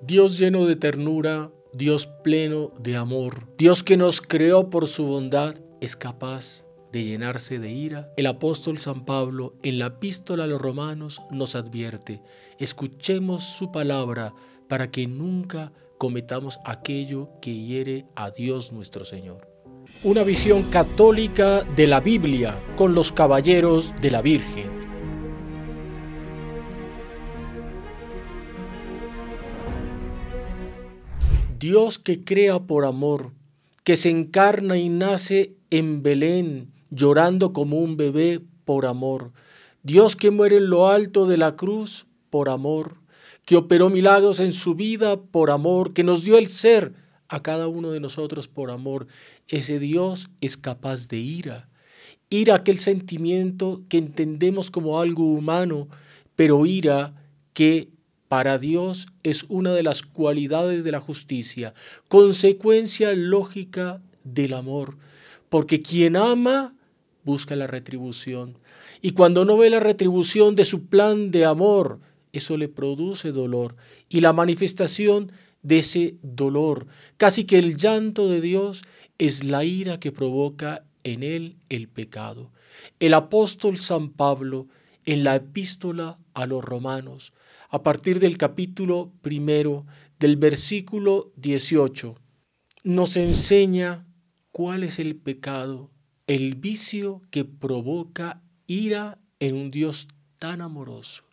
Dios lleno de ternura, Dios pleno de amor, Dios que nos creó por su bondad, es capaz de llenarse de ira. El apóstol San Pablo en la epístola a los Romanos nos advierte: escuchemos su palabra para que nunca cometamos aquello que hiere a Dios nuestro Señor. Una visión católica de la Biblia con los caballeros de la Virgen. Dios que crea por amor, que se encarna y nace en Belén, llorando como un bebé por amor. Dios que muere en lo alto de la cruz por amor, que operó milagros en su vida por amor, que nos dio el ser a cada uno de nosotros por amor. Ese Dios es capaz de ira. Ira, aquel sentimiento que entendemos como algo humano, pero ira que para Dios es una de las cualidades de la justicia, consecuencia lógica del amor, porque quien ama busca la retribución. Y cuando no ve la retribución de su plan de amor, eso le produce dolor. Y la manifestación de ese dolor, casi que el llanto de Dios, es la ira que provoca en él el pecado. El apóstol San Pablo, en la epístola a los Romanos, a partir del capítulo 1, del versículo 18, nos enseña cuál es el pecado, el vicio que provoca ira en un Dios tan amoroso.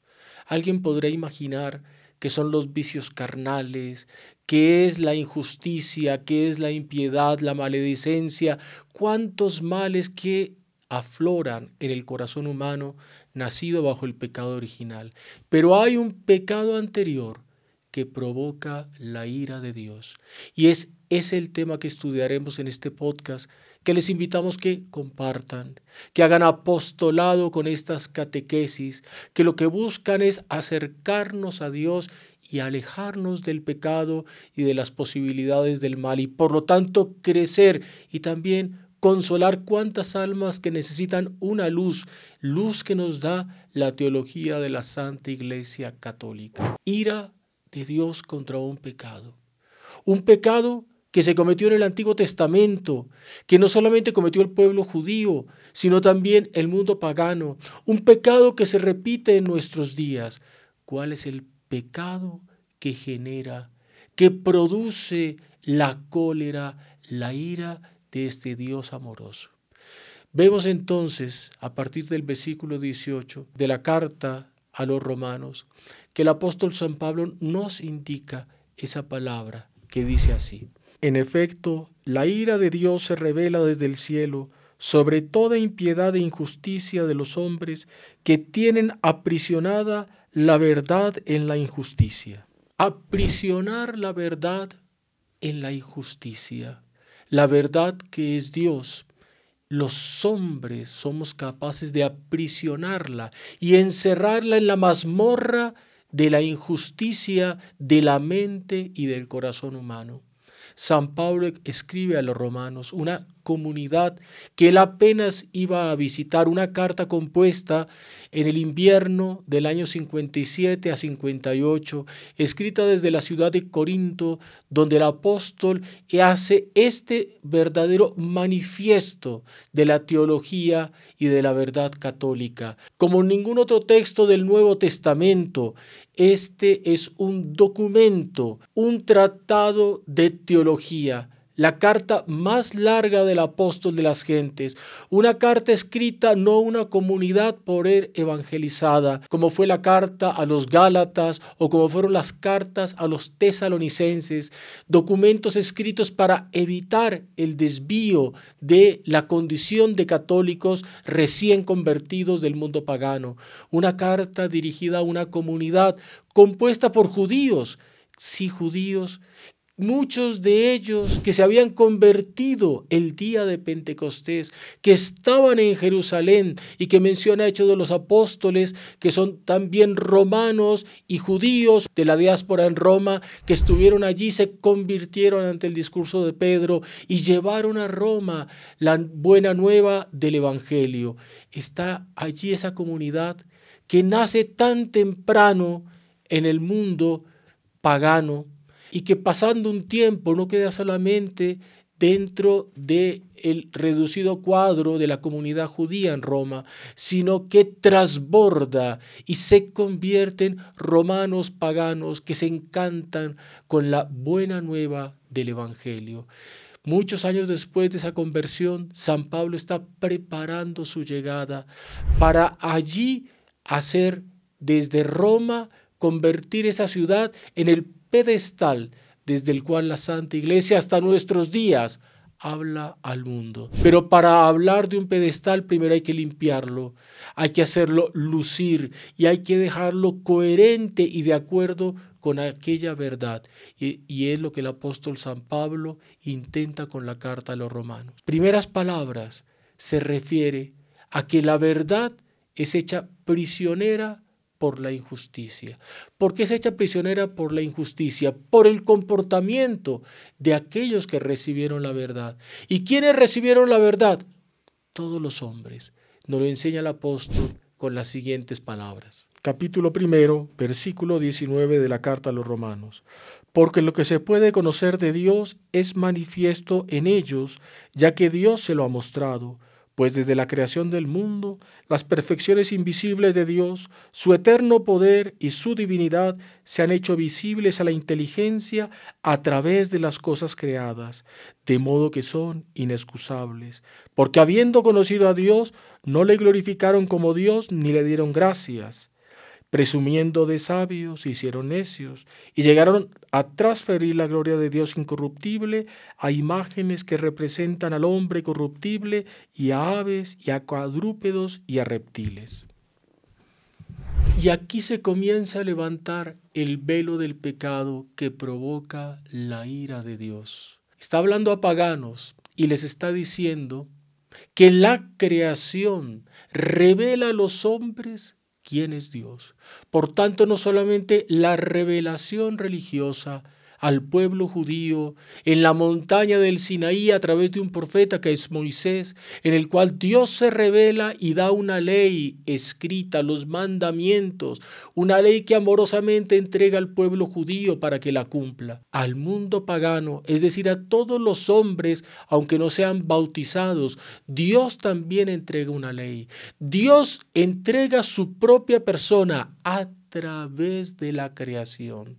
Alguien podrá imaginar que son los vicios carnales, que es la injusticia, que es la impiedad, la maledicencia, cuántos males que afloran en el corazón humano nacido bajo el pecado original. Pero hay un pecado anterior que provoca la ira de Dios. Y es el tema que estudiaremos en este podcast, que les invitamos que compartan, que hagan apostolado con estas catequesis, que lo que buscan es acercarnos a Dios y alejarnos del pecado y de las posibilidades del mal, y por lo tanto crecer y también consolar cuantas almas que necesitan una luz que nos da la teología de la Santa Iglesia Católica. Ira de Dios contra un pecado que se cometió en el Antiguo Testamento, que no solamente cometió el pueblo judío, sino también el mundo pagano, un pecado que se repite en nuestros días. ¿Cuál es el pecado que genera, que produce la cólera, la ira de este Dios amoroso? Vemos entonces, a partir del versículo 18 de la carta a los Romanos, que el apóstol San Pablo nos indica esa palabra que dice así: en efecto, la ira de Dios se revela desde el cielo sobre toda impiedad e injusticia de los hombres que tienen aprisionada la verdad en la injusticia. Aprisionar la verdad en la injusticia. La verdad que es Dios. Los hombres somos capaces de aprisionarla y encerrarla en la mazmorra de la injusticia de la mente y del corazón humano. San Pablo escribe a los romanos, una comunidad que él apenas iba a visitar, una carta compuesta en el invierno del año 57 a 58, escrita desde la ciudad de Corinto, donde el apóstol hace este verdadero manifiesto de la teología y de la verdad católica. Como ningún otro texto del Nuevo Testamento, este es un documento, un tratado de teología, la carta más larga del apóstol de las gentes, una carta escrita no a una comunidad por él evangelizada, como fue la carta a los Gálatas o como fueron las cartas a los tesalonicenses, documentos escritos para evitar el desvío de la condición de católicos recién convertidos del mundo pagano, una carta dirigida a una comunidad compuesta por judíos, sí judíos, muchos de ellos que se habían convertido el día de Pentecostés, que estaban en Jerusalén y que menciona Hechos de los Apóstoles, que son también romanos y judíos de la diáspora en Roma, que estuvieron allí, se convirtieron ante el discurso de Pedro y llevaron a Roma la buena nueva del Evangelio. Está allí esa comunidad que nace tan temprano en el mundo pagano, y que pasando un tiempo no queda solamente dentro del reducido cuadro de la comunidad judía en Roma, sino que transborda y se convierten romanos paganos que se encantan con la buena nueva del Evangelio. Muchos años después de esa conversión, San Pablo está preparando su llegada para allí hacer desde Roma, convertir esa ciudad en el pedestal desde el cual la Santa Iglesia hasta nuestros días habla al mundo. Pero para hablar de un pedestal primero hay que limpiarlo, hay que hacerlo lucir y hay que dejarlo coherente y de acuerdo con aquella verdad. Y es lo que el apóstol San Pablo intenta con la carta a los romanos. Primeras palabras, se refiere a que la verdad es hecha prisionera por la injusticia. ¿Por qué es hecha prisionera por la injusticia? Por el comportamiento de aquellos que recibieron la verdad. ¿Y quiénes recibieron la verdad? Todos los hombres. Nos lo enseña el apóstol con las siguientes palabras. Capítulo 1, versículo 19 de la carta a los romanos. Porque lo que se puede conocer de Dios es manifiesto en ellos, ya que Dios se lo ha mostrado. Pues desde la creación del mundo, las perfecciones invisibles de Dios, su eterno poder y su divinidad se han hecho visibles a la inteligencia a través de las cosas creadas, de modo que son inexcusables. Porque habiendo conocido a Dios, no le glorificaron como Dios ni le dieron gracias. Presumiendo de sabios, se hicieron necios y llegaron a transferir la gloria de Dios incorruptible a imágenes que representan al hombre corruptible y a aves y a cuadrúpedos y a reptiles. Y aquí se comienza a levantar el velo del pecado que provoca la ira de Dios. Está hablando a paganos y les está diciendo que la creación revela a los hombres quién es Dios. Por tanto, no solamente la revelación religiosa al pueblo judío en la montaña del Sinaí a través de un profeta que es Moisés, en el cual Dios se revela y da una ley escrita, los mandamientos, una ley que amorosamente entrega al pueblo judío para que la cumpla. Al mundo pagano, es decir, a todos los hombres, aunque no sean bautizados, Dios también entrega una ley. Dios entrega su propia persona a través de la creación.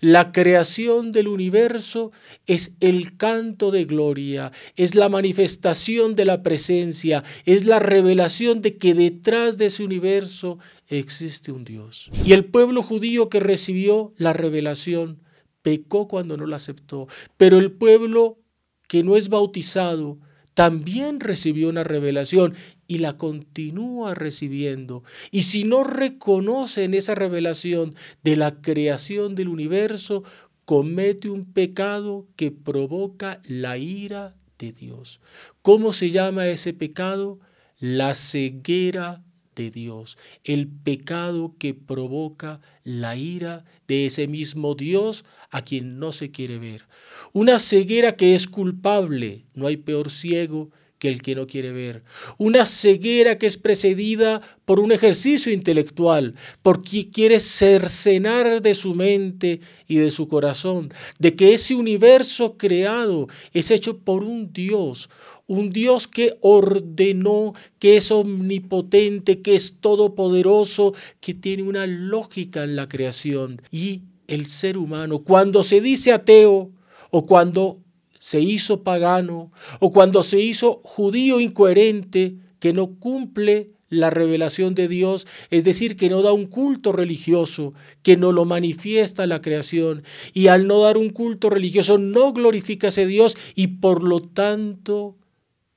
La creación del universo es el canto de gloria, es la manifestación de la presencia, es la revelación de que detrás de ese universo existe un Dios. Y el pueblo judío que recibió la revelación pecó cuando no la aceptó, pero el pueblo que no es bautizado también recibió una revelación y la continúa recibiendo. Y si no reconocen esa revelación de la creación del universo, comete un pecado que provoca la ira de Dios. ¿Cómo se llama ese pecado? La ceguera de Dios, el pecado que provoca la ira de ese mismo Dios a quien no se quiere ver. Una ceguera que es culpable, no hay peor ciego que el que no quiere ver. Una ceguera que es precedida por un ejercicio intelectual, porque quiere cercenar de su mente y de su corazón, de que ese universo creado es hecho por un Dios que ordenó, que es omnipotente, que es todopoderoso, que tiene una lógica en la creación. Y el ser humano, cuando se dice ateo o cuando se hizo pagano o cuando se hizo judío incoherente, que no cumple la revelación de Dios, es decir, que no da un culto religioso, que no lo manifiesta la creación, y al no dar un culto religioso no glorifica a ese Dios y por lo tanto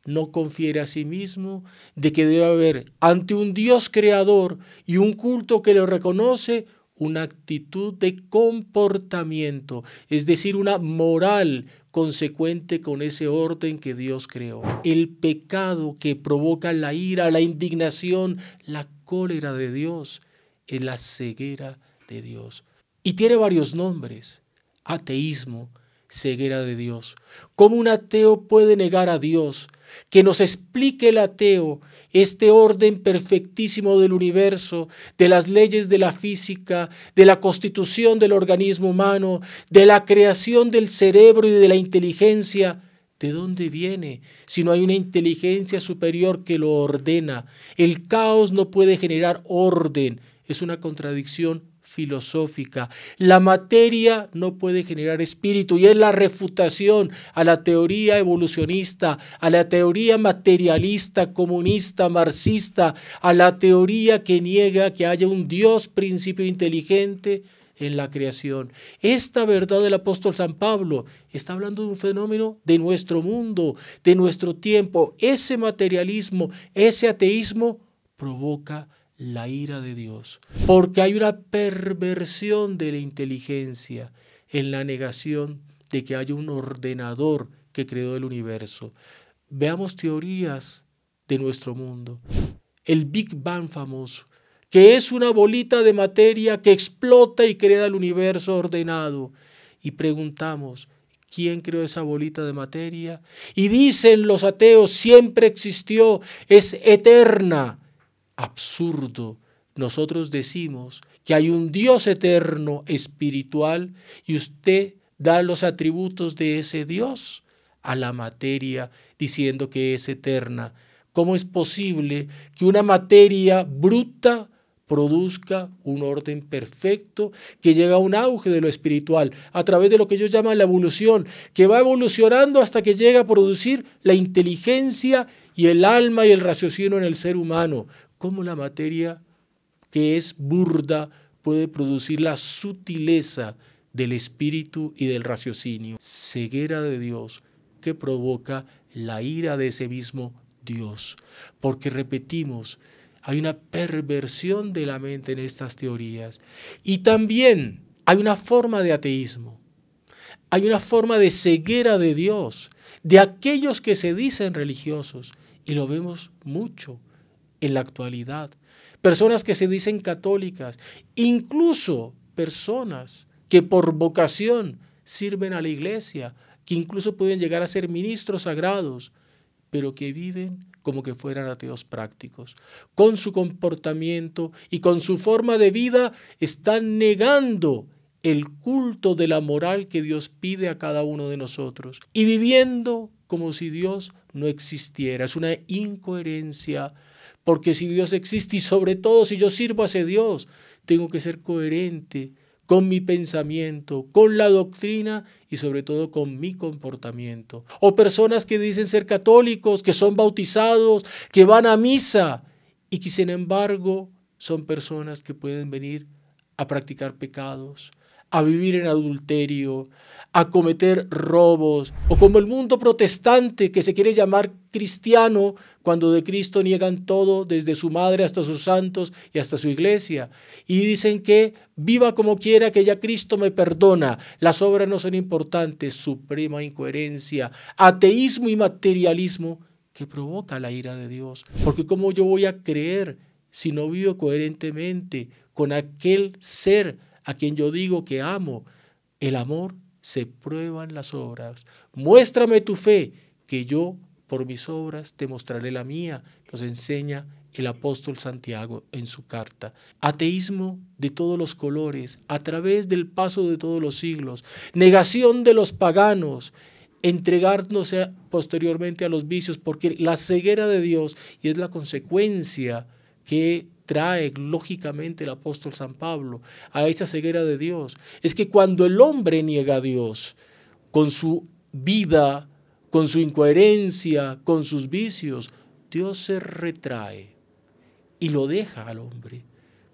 no confiere a sí mismo de que debe haber ante un Dios creador y un culto que lo reconoce, una actitud de comportamiento, es decir, una moral consecuente con ese orden que Dios creó. El pecado que provoca la ira, la indignación, la cólera de Dios es la ceguera de Dios. Y tiene varios nombres: ateísmo, ceguera de Dios. ¿Cómo un ateo puede negar a Dios? Que nos explique el ateo este orden perfectísimo del universo, de las leyes de la física, de la constitución del organismo humano, de la creación del cerebro y de la inteligencia. ¿De dónde viene? Si no hay una inteligencia superior que lo ordena. El caos no puede generar orden. Es una contradicción filosófica. La materia no puede generar espíritu y es la refutación a la teoría evolucionista, a la teoría materialista, comunista, marxista, a la teoría que niega que haya un Dios principio inteligente en la creación. Esta verdad del apóstol San Pablo está hablando de un fenómeno de nuestro mundo, de nuestro tiempo. Ese materialismo, ese ateísmo provoca la ira de Dios, porque hay una perversión de la inteligencia en la negación de que haya un ordenador que creó el universo. Veamos teorías de nuestro mundo. El Big Bang famoso, que es una bolita de materia que explota y crea el universo ordenado. Y preguntamos, ¿quién creó esa bolita de materia? Y dicen los ateos, siempre existió, es eterna. Absurdo. Nosotros decimos que hay un Dios eterno, espiritual, y usted da los atributos de ese Dios a la materia, diciendo que es eterna. ¿Cómo es posible que una materia bruta produzca un orden perfecto que llega a un auge de lo espiritual a través de lo que ellos llaman la evolución, que va evolucionando hasta que llega a producir la inteligencia y el alma y el raciocinio en el ser humano? ¿Cómo la materia que es burda puede producir la sutileza del espíritu y del raciocinio? Ceguera de Dios que provoca la ira de ese mismo Dios. Porque repetimos, hay una perversión de la mente en estas teorías. Y también hay una forma de ateísmo. Hay una forma de ceguera de Dios, de aquellos que se dicen religiosos. Y lo vemos mucho en la actualidad. Personas que se dicen católicas, incluso personas que por vocación sirven a la iglesia, que incluso pueden llegar a ser ministros sagrados, pero que viven como que fueran ateos prácticos. Con su comportamiento y con su forma de vida están negando el culto de la moral que Dios pide a cada uno de nosotros y viviendo como si Dios no existiera. Es una incoherencia, porque si Dios existe y sobre todo si yo sirvo a ese Dios, tengo que ser coherente con mi pensamiento, con la doctrina y sobre todo con mi comportamiento. O personas que dicen ser católicos, que son bautizados, que van a misa y que sin embargo son personas que pueden venir a practicar pecados, a vivir en adulterio, a cometer robos, o como el mundo protestante que se quiere llamar cristiano cuando de Cristo niegan todo, desde su madre hasta sus santos y hasta su iglesia, y dicen que viva como quiera, que ya Cristo me perdona, las obras no son importantes. Suprema incoherencia, ateísmo y materialismo que provoca la ira de Dios, porque ¿cómo yo voy a creer si no vivo coherentemente con aquel ser a quien yo digo que amo? El amor se prueba en las obras. Muéstrame tu fe, que yo por mis obras te mostraré la mía, nos enseña el apóstol Santiago en su carta. Ateísmo de todos los colores, a través del paso de todos los siglos, negación de los paganos, entregarnos posteriormente a los vicios, porque la ceguera de Dios, y es la consecuencia que trae lógicamente el apóstol San Pablo a esa ceguera de Dios, es que cuando el hombre niega a Dios con su vida, con su incoherencia, con sus vicios, Dios se retrae y lo deja al hombre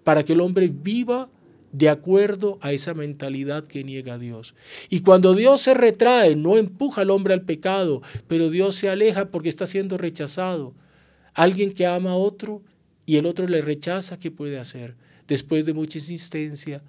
para que el hombre viva de acuerdo a esa mentalidad que niega a Dios. Y cuando Dios se retrae, no empuja al hombre al pecado, pero Dios se aleja porque está siendo rechazado. Alguien que ama a otro y el otro le rechaza, ¿qué puede hacer? Después de mucha insistencia,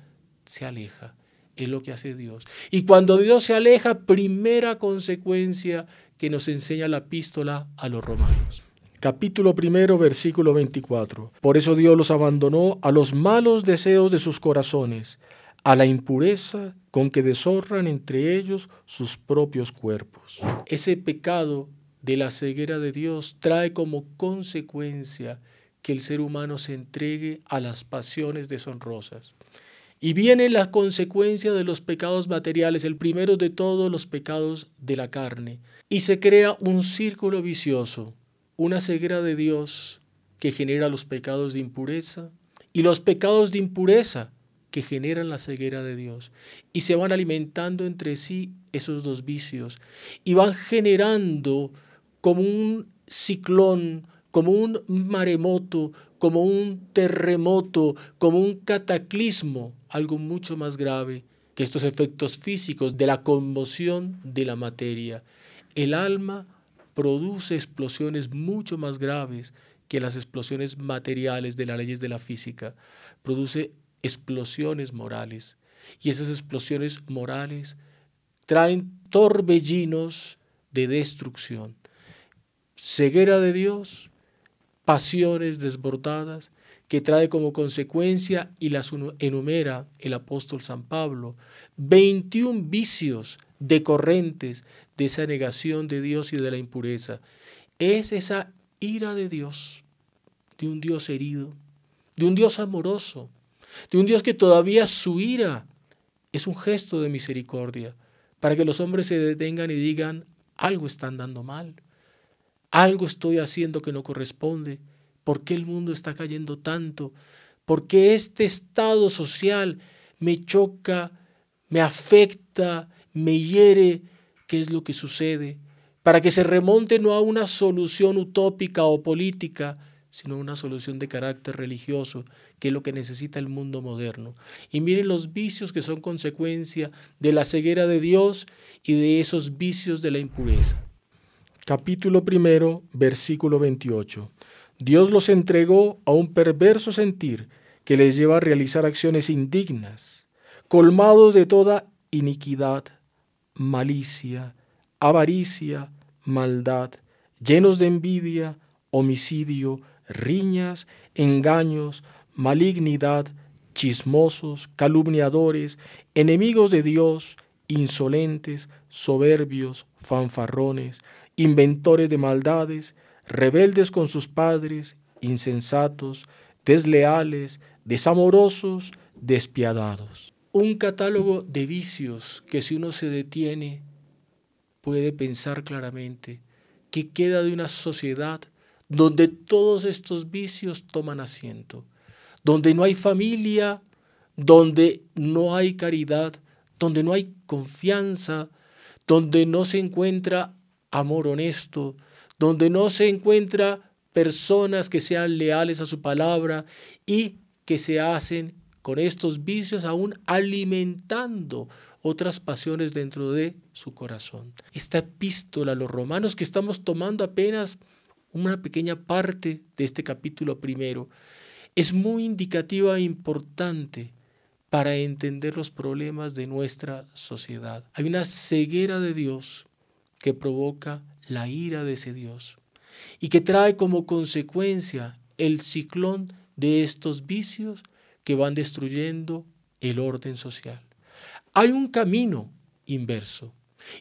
se aleja. Es lo que hace Dios. Y cuando Dios se aleja, primera consecuencia que nos enseña la epístola a los romanos. Capítulo 1, versículo 24. Por eso Dios los abandonó a los malos deseos de sus corazones, a la impureza con que deshonran entre ellos sus propios cuerpos. Ese pecado de la ceguera de Dios trae como consecuencia que el ser humano se entregue a las pasiones deshonrosas. Y viene la consecuencia de los pecados materiales, el primero de todos los pecados de la carne. Y se crea un círculo vicioso, una ceguera de Dios que genera los pecados de impureza y los pecados de impureza que generan la ceguera de Dios. Y se van alimentando entre sí esos dos vicios y van generando como un ciclón, como un maremoto, como un terremoto, como un cataclismo, algo mucho más grave que estos efectos físicos de la conmoción de la materia. El alma produce explosiones mucho más graves que las explosiones materiales de las leyes de la física. Produce explosiones morales. Y esas explosiones morales traen torbellinos de destrucción. Ceguera de Dios, pasiones desbordadas, que trae como consecuencia, y las enumera el apóstol San Pablo, 21 vicios decorrentes de esa negación de Dios y de la impureza. Es esa ira de Dios, de un Dios herido, de un Dios amoroso, de un Dios que todavía su ira es un gesto de misericordia, para que los hombres se detengan y digan, algo está andando mal, algo estoy haciendo que no corresponde. ¿Por qué el mundo está cayendo tanto? ¿Por qué este estado social me choca, me afecta, me hiere? ¿Qué es lo que sucede? Para que se remonte no a una solución utópica o política, sino a una solución de carácter religioso, que es lo que necesita el mundo moderno. Y miren los vicios que son consecuencia de la ceguera de Dios y de esos vicios de la impureza. Capítulo 1, versículo 28. Dios los entregó a un perverso sentir que les lleva a realizar acciones indignas, colmados de toda iniquidad, malicia, avaricia, maldad, llenos de envidia, homicidio, riñas, engaños, malignidad, chismosos, calumniadores, enemigos de Dios, insolentes, soberbios, fanfarrones, inventores de maldades, rebeldes con sus padres, insensatos, desleales, desamorosos, despiadados. Un catálogo de vicios que, si uno se detiene, puede pensar claramente que queda de una sociedad donde todos estos vicios toman asiento, donde no hay familia, donde no hay caridad, donde no hay confianza, donde no se encuentra amor honesto, donde no se encuentra personas que sean leales a su palabra y que se hacen con estos vicios aún alimentando otras pasiones dentro de su corazón. Esta epístola a los romanos, que estamos tomando apenas una pequeña parte de este capítulo 1, es muy indicativa e importante para entender los problemas de nuestra sociedad. Hay una ceguera de Dios que provoca la ira de ese Dios y que trae como consecuencia el ciclón de estos vicios que van destruyendo el orden social. Hay un camino inverso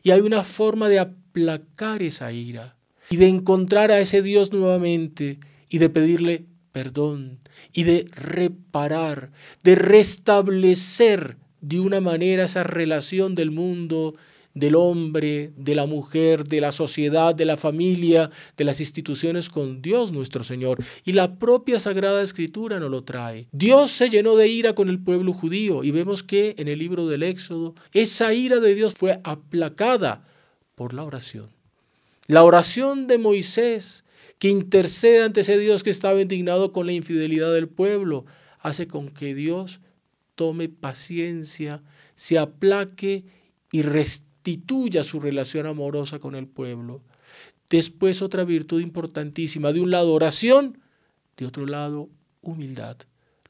y hay una forma de aplacar esa ira y de encontrar a ese Dios nuevamente y de pedirle perdón y de reparar, de restablecer de una manera esa relación del mundo, del hombre, de la mujer, de la sociedad, de la familia, de las instituciones con Dios nuestro Señor. Y la propia Sagrada Escritura nos lo trae. Dios se llenó de ira con el pueblo judío y vemos que en el libro del Éxodo esa ira de Dios fue aplacada por la oración. La oración de Moisés, que intercede ante ese Dios que estaba indignado con la infidelidad del pueblo, hace con que Dios tome paciencia, se aplaque y restituya su relación amorosa con el pueblo. Después, otra virtud importantísima: de un lado oración, de otro lado humildad.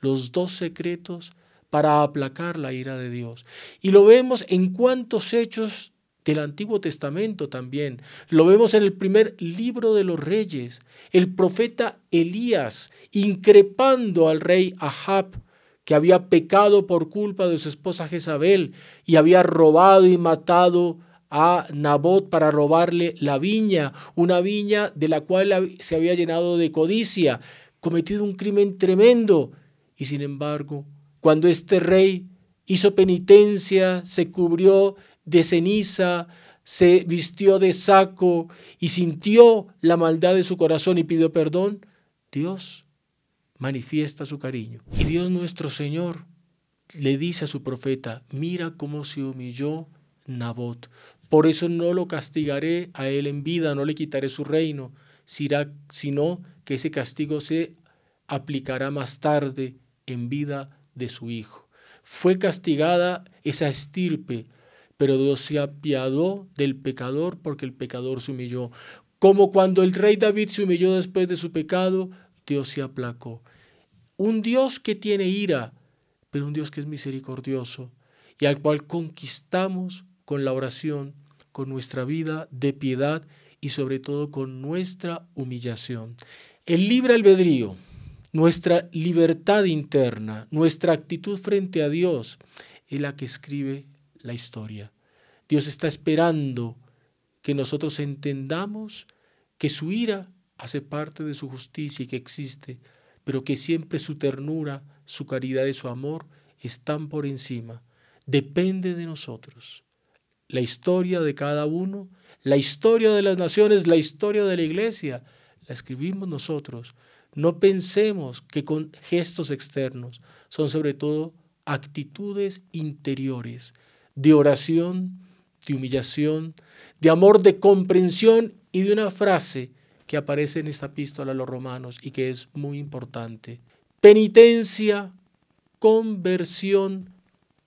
Los dos secretos para aplacar la ira de Dios. Y lo vemos en cuantos hechos del Antiguo Testamento también. Lo vemos en el primer libro de los Reyes, el profeta Elías increpando al rey Ahab, que había pecado por culpa de su esposa Jezabel y había robado y matado a Nabot para robarle la viña, una viña de la cual se había llenado de codicia, cometido un crimen tremendo. Y sin embargo, cuando este rey hizo penitencia, se cubrió de ceniza, se vistió de saco y sintió la maldad de su corazón y pidió perdón, Dios manifiesta su cariño. Y Dios nuestro Señor le dice a su profeta, mira cómo se humilló Nabot. Por eso no lo castigaré a él en vida, no le quitaré su reino, sino que ese castigo se aplicará más tarde en vida de su hijo. Fue castigada esa estirpe, pero Dios se apiadó del pecador porque el pecador se humilló. Como cuando el rey David se humilló después de su pecado, Dios se aplacó. Un Dios que tiene ira, pero un Dios que es misericordioso y al cual conquistamos con la oración, con nuestra vida de piedad y sobre todo con nuestra humillación. El libre albedrío, nuestra libertad interna, nuestra actitud frente a Dios es la que escribe la historia. Dios está esperando que nosotros entendamos que su ira hace parte de su justicia y que existe, pero que siempre su ternura, su caridad y su amor están por encima. Depende de nosotros. La historia de cada uno, la historia de las naciones, la historia de la iglesia, la escribimos nosotros. No pensemos que con gestos externos, son sobre todo actitudes interiores de oración, de humillación, de amor, de comprensión y de una frase que aparece en esta epístola a los romanos y que es muy importante. Penitencia, conversión,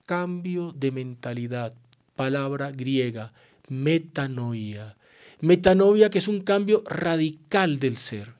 cambio de mentalidad. Palabra griega, metanoia. Metanoia, que es un cambio radical del ser,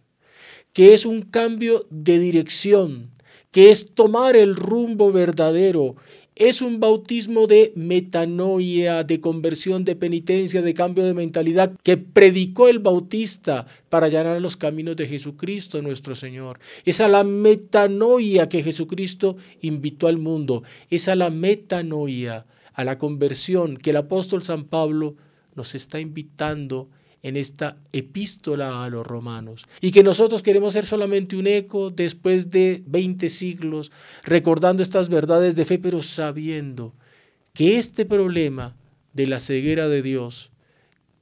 que es un cambio de dirección, que es tomar el rumbo verdadero. Es un bautismo de metanoia, de conversión, de penitencia, de cambio de mentalidad que predicó el Bautista para allanar los caminos de Jesucristo nuestro Señor. Es a la metanoia que Jesucristo invitó al mundo. Es a la metanoia, a la conversión que el apóstol San Pablo nos está invitando en esta epístola a los romanos, y que nosotros queremos ser solamente un eco después de 20 siglos, recordando estas verdades de fe, pero sabiendo que este problema de la ceguera de Dios,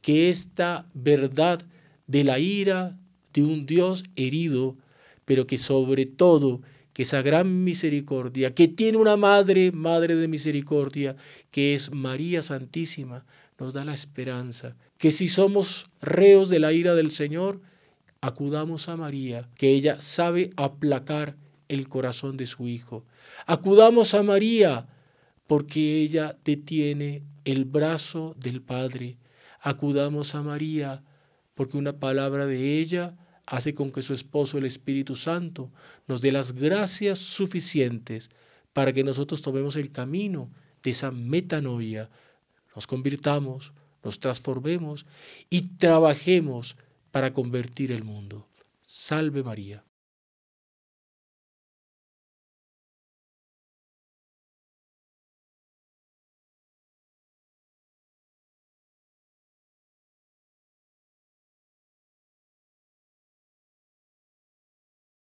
que esta verdad de la ira de un Dios herido, pero que sobre todo que esa gran misericordia, que tiene una madre de misericordia, que es María Santísima, nos da la esperanza que si somos reos de la ira del Señor, acudamos a María, que ella sabe aplacar el corazón de su Hijo. Acudamos a María, porque ella detiene el brazo del Padre. Acudamos a María, porque una palabra de ella hace con que su esposo, el Espíritu Santo, nos dé las gracias suficientes para que nosotros tomemos el camino de esa metanoia, nos convirtamos, nos transformemos y trabajemos para convertir el mundo. Salve María.